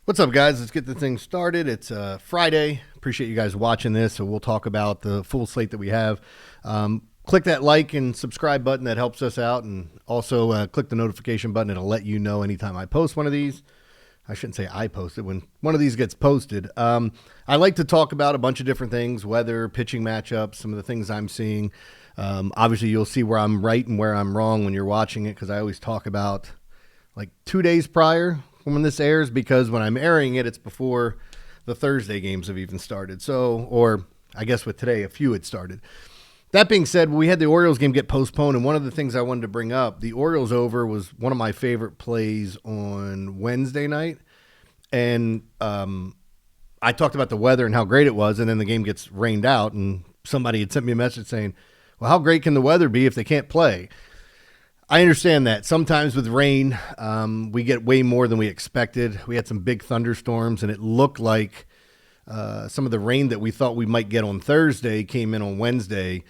What's up, guys? Let's get the thing started. It's Friday. Appreciate you guys watching this. So we'll talk about the full slate that we have. Click that like and subscribe button. That helps us out. And also click the notification button. It'll let you know anytime I post one of these. I shouldn't say I post it. When one of these gets posted. I like to talk about a bunch of different things, weather, pitching matchups, some of the things I'm seeing. Obviously, you'll see where I'm right and where I'm wrong when you're watching it, because I always talk about like 2 days prior when this airs, because when I'm airing it, it's before the Thursday games have even started. So, or I guess with today, a few had started. That being said, we had the Orioles game get postponed, and one of the things I wanted to bring up, the Orioles over was one of my favorite plays on Wednesday night. And I talked about the weather and how great it was, and then the game gets rained out, and somebody had sent me a message saying, well, how great can the weather be if they can't play? I understand that. Sometimes with rain, we get way more than we expected. We had some big thunderstorms, and it looked like some of the rain that we thought we might get on Thursday came in on Wednesday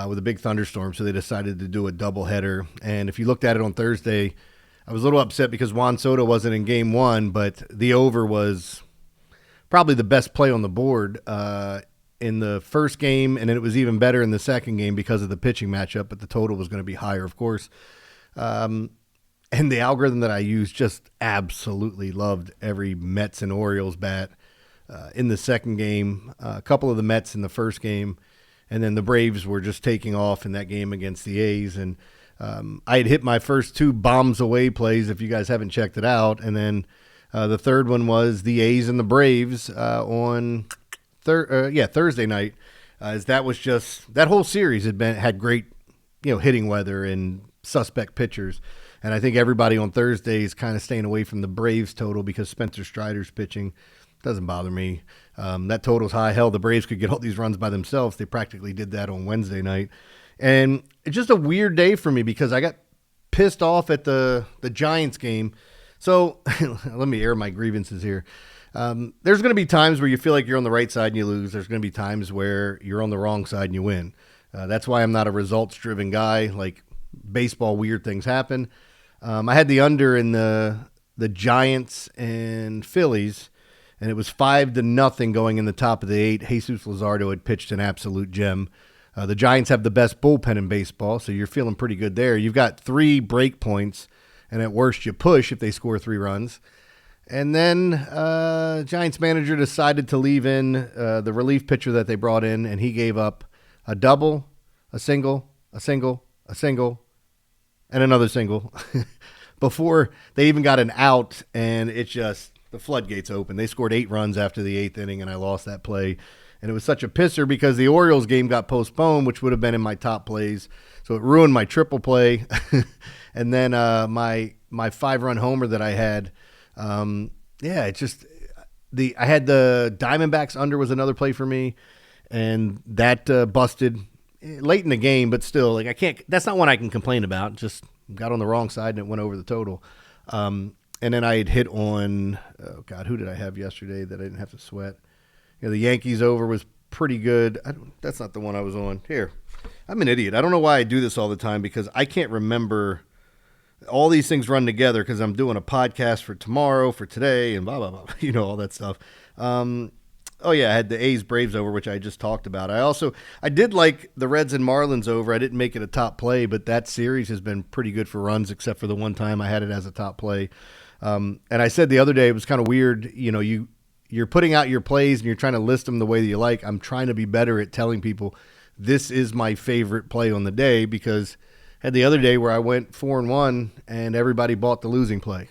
with a big thunderstorm, so they decided to do a doubleheader. And if you looked at it on Thursday, I was a little upset because Juan Soto wasn't in game one, but the over was probably the best play on the board in the first game, and then it was even better in the second game because of the pitching matchup, but the total was going to be higher, of course. And the algorithm that I used just absolutely loved every Mets and Orioles bat in the second game, a couple of the Mets in the first game, and then the Braves were just taking off in that game against the A's. And I had hit my first two bombs away plays, if you guys haven't checked it out. And then the third one was the A's and the Braves on Thursday night. As that was just, that whole series had great, hitting weather and suspect pitchers. And I think everybody on Thursday is kind of staying away from the Braves total because Spencer Strider's pitching. Doesn't bother me. That total's high. Hell, the Braves could get all these runs by themselves. They practically did that on Wednesday night. And it's just a weird day for me because I got pissed off at the Giants game. So let me air my grievances here. There's going to be times where you feel like you're on the right side and you lose. There's going to be times where you're on the wrong side and you win. That's why I'm not a results-driven guy. Like baseball, weird things happen. I had the under in the Giants and Phillies, and it was 5-0 going in the top of the eight. Jesus Luzardo had pitched an absolute gem. The Giants have the best bullpen in baseball, so you're feeling pretty good there. You've got 3 break points, and at worst you push if they score 3 runs. And then Giants manager decided to leave in the relief pitcher that they brought in, and he gave up a double, a single, and another single before they even got an out, and it just, the floodgates open. They scored 8 runs after the 8th inning, and I lost that play. And it was such a pisser because the Orioles game got postponed, which would have been in my top plays. So it ruined my triple play. And then my 5-run homer that I had, it just, I had the Diamondbacks under was another play for me, and that busted late in the game, but still, like, I can't, that's not one I can complain about. Just got on the wrong side and it went over the total. And then I had hit on, oh God, who did I have yesterday that I didn't have to sweat? The Yankees over was pretty good. That's not the one I was on. Here, I'm an idiot. I don't know why I do this all the time because I can't remember. All these things run together because I'm doing a podcast for tomorrow, for today, and blah, blah, blah. All that stuff. I had the A's Braves over, which I just talked about. I did like the Reds and Marlins over. I didn't make it a top play, but that series has been pretty good for runs, except for the one time I had it as a top play. And I said the other day, it was kind of weird. You're putting out your plays and you're trying to list them the way that you like. I'm trying to be better at telling people this is my favorite play on the day, because I had the other day where I went 4-1 and everybody bought the losing play.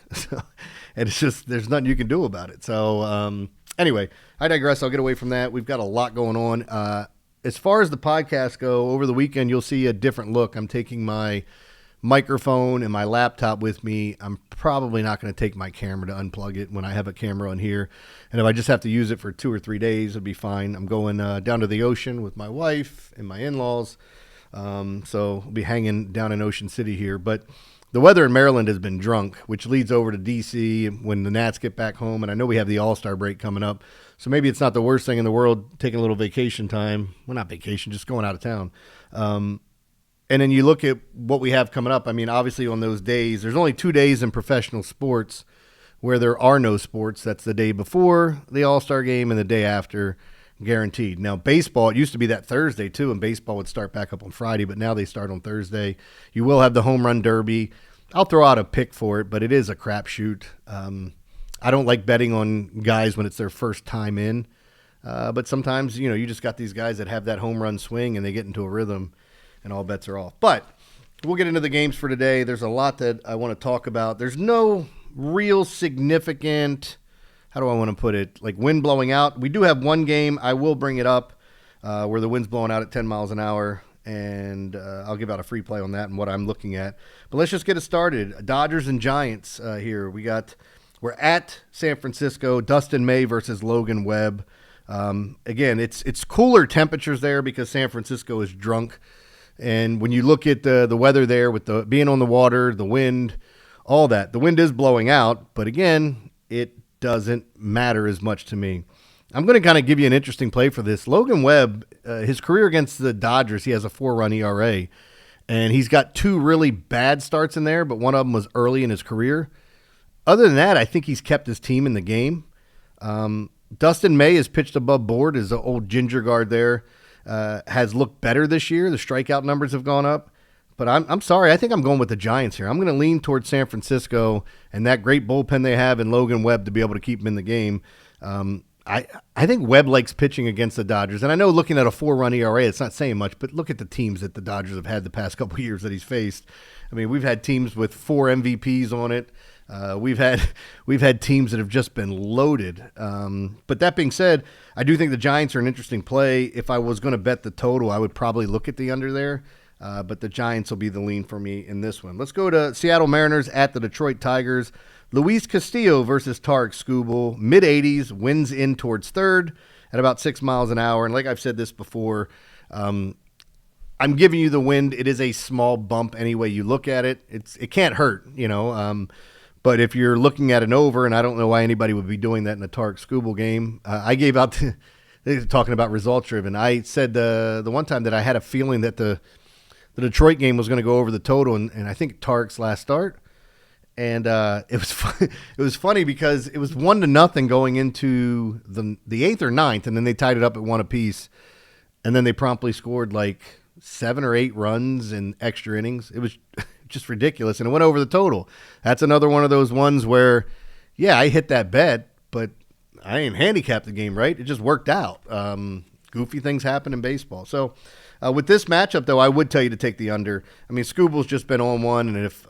And it's just, there's nothing you can do about it. So anyway, I digress. I'll get away from that. We've got a lot going on. As far as the podcast go, over the weekend, you'll see a different look. I'm taking my microphone and my laptop with me. I'm probably not going to take my camera to unplug it when I have a camera on here. And if I just have to use it for 2 or 3 days, it'll be fine. I'm going down to the ocean with my wife and my in-laws. So I'll be hanging down in Ocean City here. But the weather in Maryland has been drunk, which leads over to D.C. when the Nats get back home. And I know we have the All-Star break coming up. So maybe it's not the worst thing in the world taking a little vacation time. Well, not vacation, just going out of town. And then you look at what we have coming up. I mean, obviously on those days, there's only 2 days in professional sports where there are no sports, that's the day before the All-Star game and the day after, guaranteed. Now, baseball, it used to be that Thursday, too, and baseball would start back up on Friday, but now they start on Thursday. You will have the home run derby. I'll throw out a pick for it, but it is a crapshoot. I don't like betting on guys when it's their first time in, but sometimes, you just got these guys that have that home run swing and they get into a rhythm and all bets are off. But we'll get into the games for today. There's a lot that I want to talk about. There's no real significant, how do I want to put it, like wind blowing out. We do have one game, I will bring it up, where the wind's blowing out at 10 miles an hour, and I'll give out a free play on that and what I'm looking at. But let's just get it started. Dodgers and Giants here. We're at San Francisco, Dustin May versus Logan Webb. Again, it's cooler temperatures there because San Francisco is drunk. And when you look at the weather there with the being on the water, the wind, all that, the wind is blowing out. But again, it doesn't matter as much to me. I'm going to kind of give you an interesting play for this. Logan Webb, his career against the Dodgers, he has a 4-run ERA. And he's got 2 really bad starts in there, but one of them was early in his career. Other than that, I think he's kept his team in the game. Dustin May has pitched above board. His old ginger guard there has looked better this year. The strikeout numbers have gone up. But I'm sorry. I think I'm going with the Giants here. I'm going to lean towards San Francisco and that great bullpen they have in Logan Webb to be able to keep him in the game. I think Webb likes pitching against the Dodgers. And I know looking at a 4-run ERA, it's not saying much, but look at the teams that the Dodgers have had the past couple of years that he's faced. I mean, we've had teams with 4 MVPs on it. We've had teams that have just been loaded. But that being said, I do think the Giants are an interesting play. If I was going to bet the total, I would probably look at the under there. But the Giants will be the lean for me in this one. Let's go to Seattle Mariners at the Detroit Tigers. Luis Castillo versus Tarek Skubal. Mid-80s, winds in towards third at about 6 miles an hour. And like I've said this before, I'm giving you the wind. It is a small bump any way you look at it. It can't hurt, But if you're looking at an over, and I don't know why anybody would be doing that in a Tarek Skubal game, I gave out talking about results driven. I said the one time that I had a feeling that the Detroit game was going to go over the total, and I think Tarek's last start. And it was funny because it was 1-0 going into the 8th or 9th, and then they tied it up at 1 apiece, and then they promptly scored like 7 or 8 runs in extra innings. It was just ridiculous, and it went over the total. That's another one of those ones where, yeah, I hit that bet, but I didn't handicap the game right. It just worked out. Goofy things happen in baseball. So with this matchup, though, I would tell you to take the under. I mean, Skubal's just been on one, and if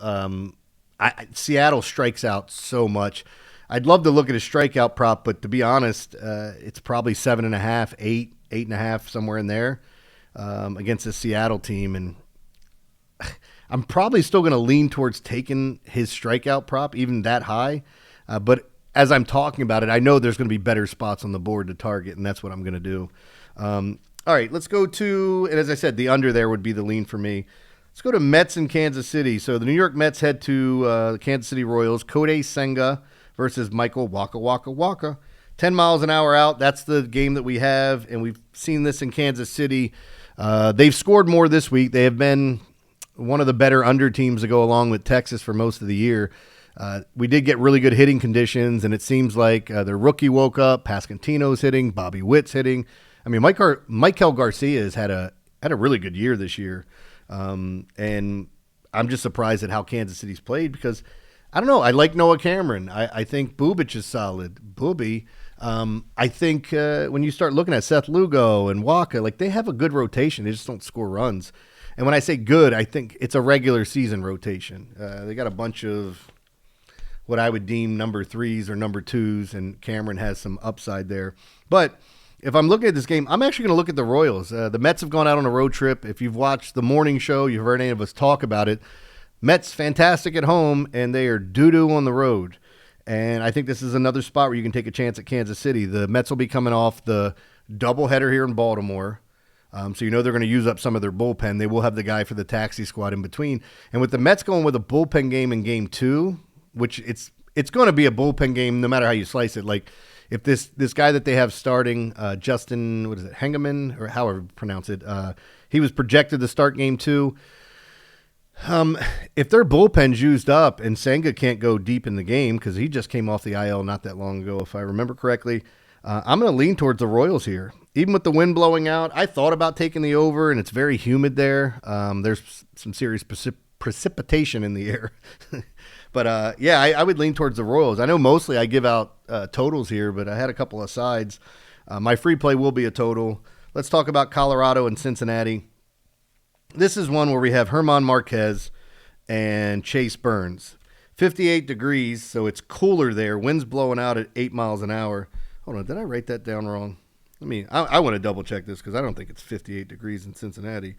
Seattle strikes out so much, I'd love to look at his strikeout prop, but to be honest, it's probably 7.5, 8, 8.5, somewhere in there against the Seattle team, and I'm probably still going to lean towards taking his strikeout prop, even that high. But as I'm talking about it, I know there's going to be better spots on the board to target, and that's what I'm going to do. All right, let's go to, and as I said, the under there would be the lean for me. Let's go to Mets in Kansas City. So the New York Mets head to the Kansas City Royals. Kodai Senga versus Michael Waka Waka Waka. 10 miles an hour out. That's the game that we have, and we've seen this in Kansas City. They've scored more this week. They have been one of the better under teams to go along with Texas for most of the year. We did get really good hitting conditions, and it seems like their rookie woke up. Pascantino's hitting. Bobby Witt's hitting. I mean, Maikel Garcia has had a really good year this year. And I'm just surprised at how Kansas City's played because, I don't know, I like Noah Cameron. I think Bubic is solid. Booby. I think when you start looking at Seth Lugo and Waka, like they have a good rotation. They just don't score runs. And when I say good, I think it's a regular season rotation. They got a bunch of what I would deem number 3s or number 2s, and Cameron has some upside there. But if I'm looking at this game, I'm actually going to look at the Royals. The Mets have gone out on a road trip. If you've watched the morning show, you've heard any of us talk about it. Mets fantastic at home, and they are doo-doo on the road. And I think this is another spot where you can take a chance at Kansas City. The Mets will be coming off the doubleheader here in Baltimore. So you know they're going to use up some of their bullpen. They will have the guy for the taxi squad in between. And with the Mets going with a bullpen game in Game 2, which it's going to be a bullpen game no matter how you slice it. Like if this guy that they have starting, Justin, Hengeman, or however you pronounce it, he was projected to start Game 2. If their bullpen's used up and Senga can't go deep in the game because he just came off the IL not that long ago, if I remember correctly, I'm going to lean towards the Royals here. Even with the wind blowing out, I thought about taking the over, and it's very humid there. There's some serious precipitation in the air. But, yeah, I would lean towards the Royals. I know mostly I give out totals here, but I had a couple of sides. My free play will be a total. Let's talk about Colorado and Cincinnati. This is one where we have German Marquez and Chase Burns. 58 degrees, so it's cooler there. Wind's blowing out at 8 miles an hour. Hold on, did I write that down wrong? I want to double check this because I don't think it's 58 degrees in Cincinnati,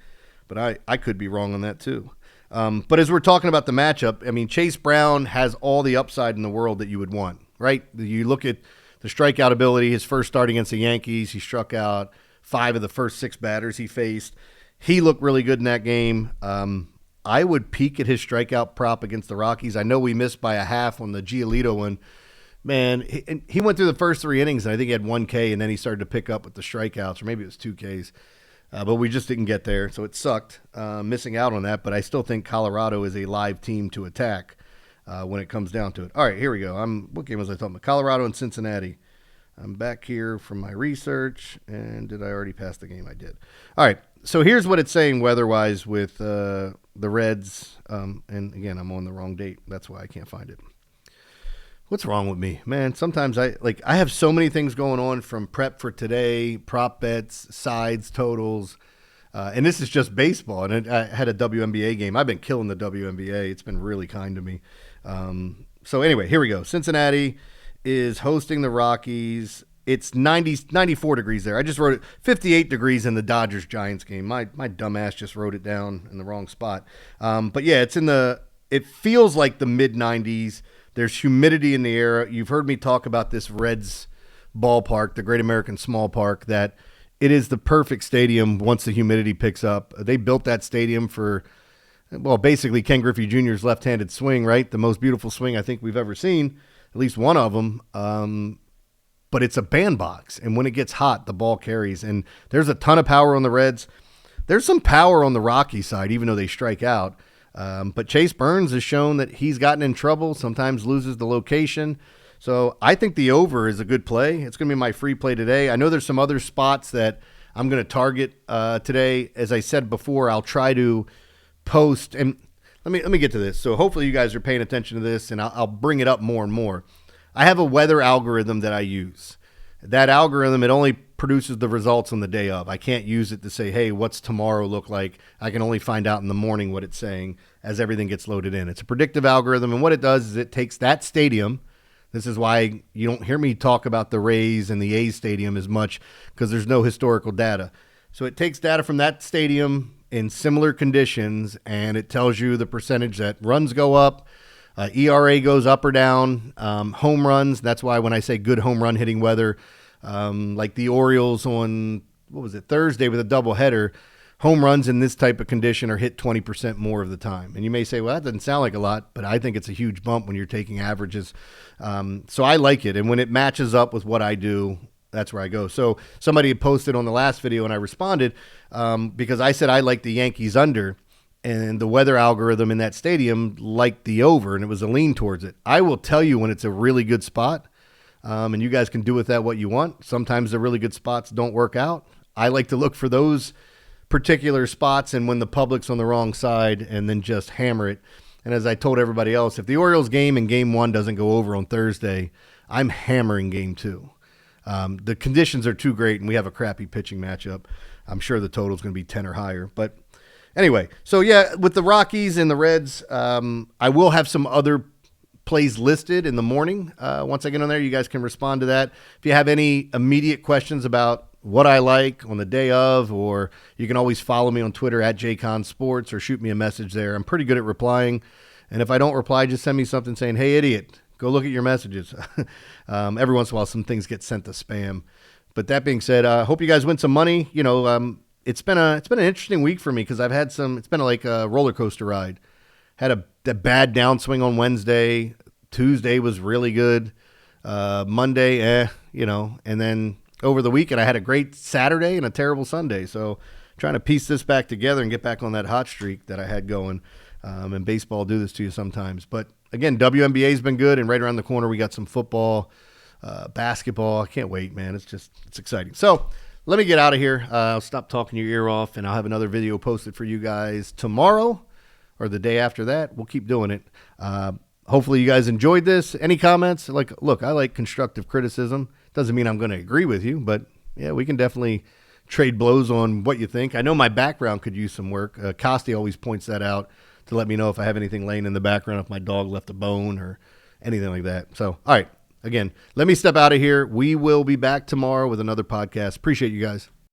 but I could be wrong on that too. But as we're talking about the matchup, Chase Brown has all the upside in the world that you would want, right? You look at the strikeout ability, his first start against the Yankees, he struck out 5 of the first 6 batters he faced. He looked really good in that game. I would peek at his strikeout prop against the Rockies. I know we missed by a half on the Giolito one. Man, he went through the first 3 innings, and I think he had 1 K, and then he started to pick up with the strikeouts, or maybe it was 2 Ks. But we just didn't get there, so it sucked missing out on that. But I still think Colorado is a live team to attack when it comes down to it. All right, here we go. What game was I talking about? Colorado and Cincinnati. I'm back here from my research, and did I already pass the game? I did. All right, so here's what it's saying weather-wise with the Reds. And, again, I'm on the wrong date. That's why I can't find it. What's wrong with me? Man, sometimes I have so many things going on from prep for today, prop bets, sides, totals, and this is just baseball. And I had a WNBA game. I've been killing the WNBA. It's been really kind to me. So anyway, here we go. Cincinnati is hosting the Rockies. It's 94 degrees there. I just wrote it 58 degrees in the Dodgers-Giants game. My dumbass just wrote it down in the wrong spot. But yeah, it feels like the mid-90s. There's humidity in the air. You've heard me talk about this Reds ballpark, the Great American Small Park, that it is the perfect stadium once the humidity picks up. They built that stadium for, basically Ken Griffey Jr.'s left-handed swing, right? The most beautiful swing I think we've ever seen, at least one of them. But it's a bandbox, and when it gets hot, the ball carries. And there's a ton of power on the Reds. There's some power on the Rocky side, even though they strike out. But Chase Burns has shown that he's gotten in trouble, sometimes loses the location. So I think the over is a good play. It's going to be my free play today. I know there's some other spots that I'm going to target today. As I said before, I'll try to post. And let me get to this. So hopefully you guys are paying attention to this, and I'll bring it up more and more. I have a weather algorithm that I use. That algorithm, it only produces the results on the day of. I can't use it to say, hey, what's tomorrow look like? I can only find out in the morning what it's saying as everything gets loaded in. It's a predictive algorithm, and what it does is it takes that stadium. This is why you don't hear me talk about the Rays and the A's stadium as much, because there's no historical data. So it takes data from that stadium in similar conditions, and it tells you the percentage that runs go up, ERA goes up or down, home runs. That's why when I say good home run hitting weather, like the Orioles on, Thursday with a doubleheader, home runs in this type of condition are hit 20% more of the time. And you may say, well, that doesn't sound like a lot, but I think it's a huge bump when you're taking averages. So I like it. And when it matches up with what I do, that's where I go. So somebody had posted on the last video, and I responded because I said I like the Yankees under. And the weather algorithm in that stadium liked the over, and it was a lean towards it. I will tell you when it's a really good spot, and you guys can do with that what you want. Sometimes the really good spots don't work out. I like to look for those particular spots and when the public's on the wrong side and then just hammer it. And as I told everybody else, if the Orioles game in Game 1 doesn't go over on Thursday, I'm hammering Game 2. The conditions are too great, and we have a crappy pitching matchup. I'm sure the total's going to be 10 or higher, but anyway, so yeah, with the Rockies and the Reds, I will have some other plays listed in the morning. Once I get on there, you guys can respond to that. If you have any immediate questions about what I like on the day of, or you can always follow me on Twitter at JConnSports or shoot me a message there. I'm pretty good at replying. And if I don't reply, just send me something saying, hey, idiot, go look at your messages. Every once in a while, some things get sent to spam. But that being said, I hope you guys win some money. You know, it's been an interesting week for me because I've had it's been like a roller coaster ride. Had a bad downswing on Wednesday. Tuesday was really good. Monday, and then over the weekend I had a great Saturday and a terrible Sunday. So trying to piece this back together and get back on that hot streak that I had going. And baseball will do this to you sometimes. But again, WNBA's been good, and right around the corner we got some football, basketball. I can't wait, man. It's exciting. So let me get out of here. I'll stop talking your ear off, and I'll have another video posted for you guys tomorrow or the day after that. We'll keep doing it. Hopefully you guys enjoyed this. Any comments? Look, I like constructive criticism. Doesn't mean I'm going to agree with you, but yeah, we can definitely trade blows on what you think. I know my background could use some work. Costi always points that out to let me know if I have anything laying in the background, if my dog left a bone or anything like that. So, all right. Again, let me step out of here. We will be back tomorrow with another podcast. Appreciate you guys.